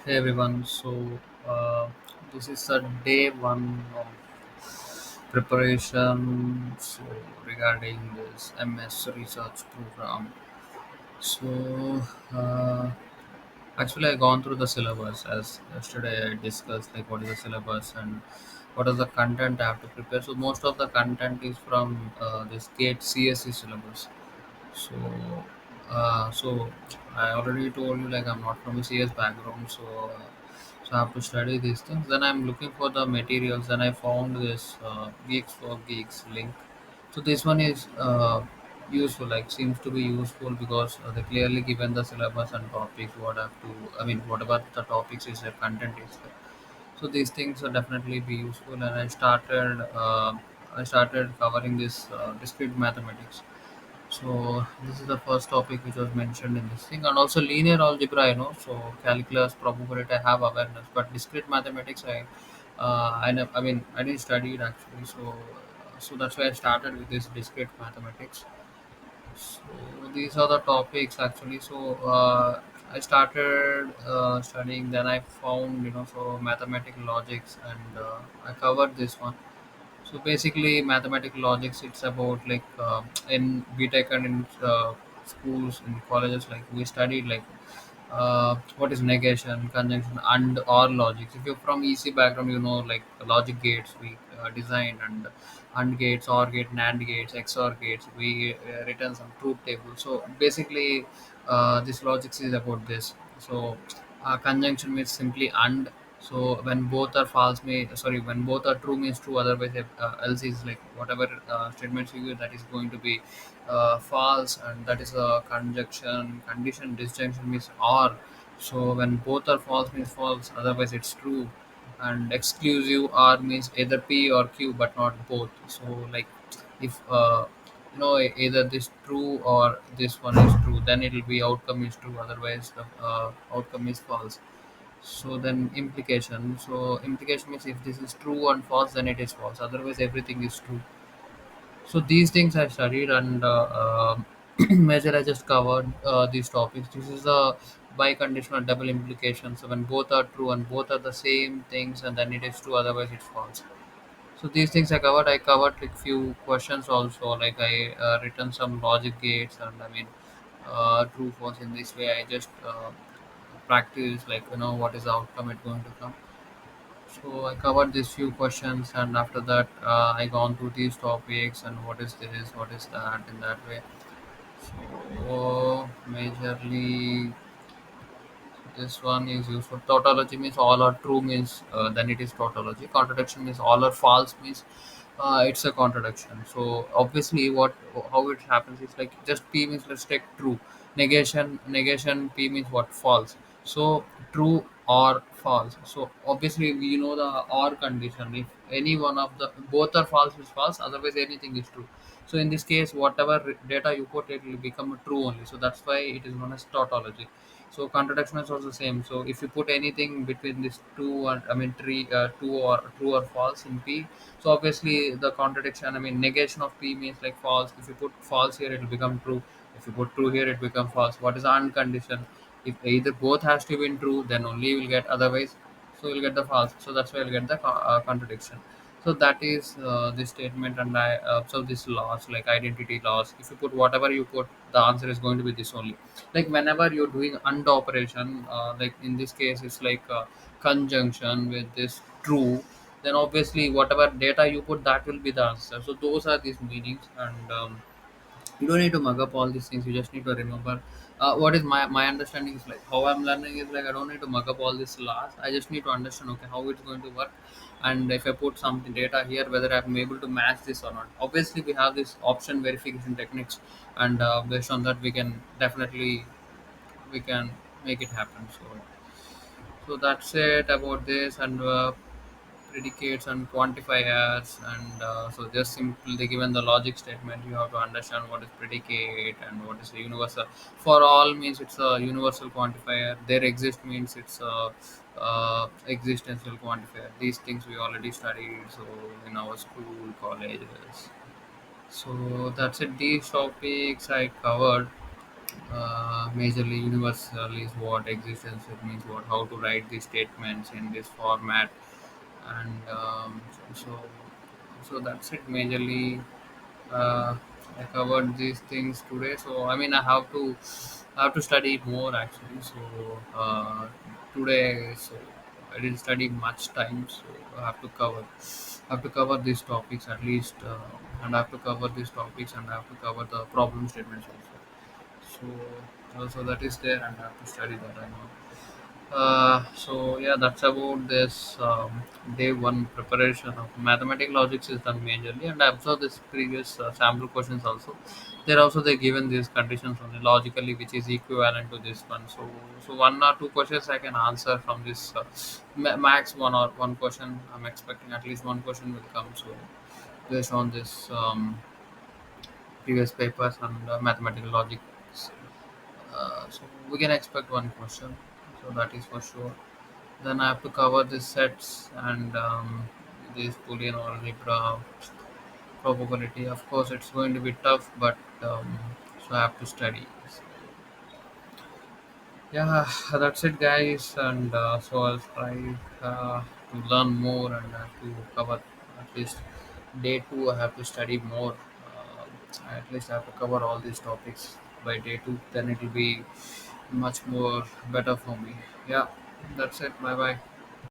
Hey everyone, this is a day one of preparation regarding this MS research program. So uh, Actually, I gone through the syllabus as yesterday I discussed like what is the syllabus and what is the content I have to prepare. So most of the content is from this GATE CSE syllabus. So, so I already told you like I'm not from a CS background, so I have to study these things. Then I'm looking for the materials. Then I found this Geeks for Geeks link. So this one is useful. Like seems to be useful because they clearly given the syllabus and topics. What I have to, I mean, whatever the topics is, the content is. So these things will definitely be useful. And I started covering this discrete mathematics. So this is the first topic which was mentioned in this thing, and also linear algebra. So calculus, probability, I have awareness, but discrete mathematics, I mean, I didn't study it actually. So that's why I started with this discrete mathematics. So these are the topics actually. I started studying. Then I found mathematical logics, and I covered this one. So basically, mathematical logics, it's about like in BTech and in schools, in colleges, like we studied like what is negation, conjunction, and or logics. If you're from EC background, you know like logic gates we designed, and gates, OR gate, NAND gates, XOR gates. We written some truth table. So basically, this logics is about this. So conjunction means simply and. So when both are false, when both are true means true. Otherwise, if, else is like whatever statements you give that is going to be false, and that is a conjunction condition. Disjunction means or. So when both are false means false. Otherwise, it's true. And exclusive or means either P or Q, but not both. So like if either this true or this one is true, then it will be outcome is true. Otherwise, the outcome is false. So then implication. So implication means if this is true and false, then it is false. Otherwise, everything is true. So these things I studied, and major I just covered these topics. This is a biconditional double implication. So when both are true and both are the same things, and then it is true. Otherwise, it's false. So these things I covered. I covered like few questions also. Like I written some logic gates, and I mean true false in this way. I just practice like what is the outcome it going to come. So I covered these few questions, and after that, I gone through these topics and what is this, what is that, in that way. So majorly, this one is used for tautology means all are true means then it is tautology. Contradiction means all are false means it's a contradiction. So obviously, what how it happens is like just P means let's take true. Negation P means what false. So true or false. So obviously we know the or condition. If any one of the both are false is false. Otherwise anything is true. So in this case, whatever data you put, it will become true only. So that's why it is known as tautology. So contradiction is also same. So if you put anything between these two, and I mean three, two or true or false in P, so obviously the contradiction, I mean negation of P means like false. If you put false here, it will become true. If you put true here, it become false. What is the uncondition? If either both has to be true, then only you will get. Otherwise, so you'll get the false. So that's why you'll get the contradiction. So that is the statement, and I observe this laws like identity laws. If you put whatever you put, the answer is going to be this only. Like whenever you're doing and operation, like in this case, it's like conjunction with this true. Then obviously whatever data you put, that will be the answer. So those are these meanings, and you don't need to mug up all these things. You just need to remember what is my understanding is like how I'm learning is like I don't need to mug up all this laws. I just need to understand okay how it's going to work, and if I put something data here, whether I'm able to match this or not. Obviously we have this option verification techniques, and based on that we can make it happen. So that's it about this, and predicates and quantifiers, and so just simply given the logic statement, you have to understand what is predicate and what is the universal. For all means it's a universal quantifier. There exist means it's a existential quantifier. These things we already studied so in our school colleges. So that's it. These topics I covered. majorly universal is what existence it means, what how to write these statements in this format, and so that's it majorly. I covered these things today, so I mean I have to study it more actually. So today, so I didn't study much time, so I have to cover these topics at least, and I have to cover these topics, and I have to cover the problem statements also. So that is there, and I have to study that. I know. So yeah, that's about this day one preparation of mathematical logics is done majorly, and I observed this previous sample questions also. They're also they given these conditions only logically, which is equivalent to this one. So one or two questions I can answer from this. Max one or one question. I'm expecting at least one question will come. So based on this previous papers and mathematical logics, so we can expect one question. So that is for sure. Then I have to cover the sets and this Boolean algebra probability. Of course, it's going to be tough, but so I have to study. So, yeah, that's it, guys. And so I'll try to learn more, and I have to cover at least day two. I have to study more. At least I have to cover all these topics by day two. Then it will be much more better for me. Yeah, that's it. Bye bye.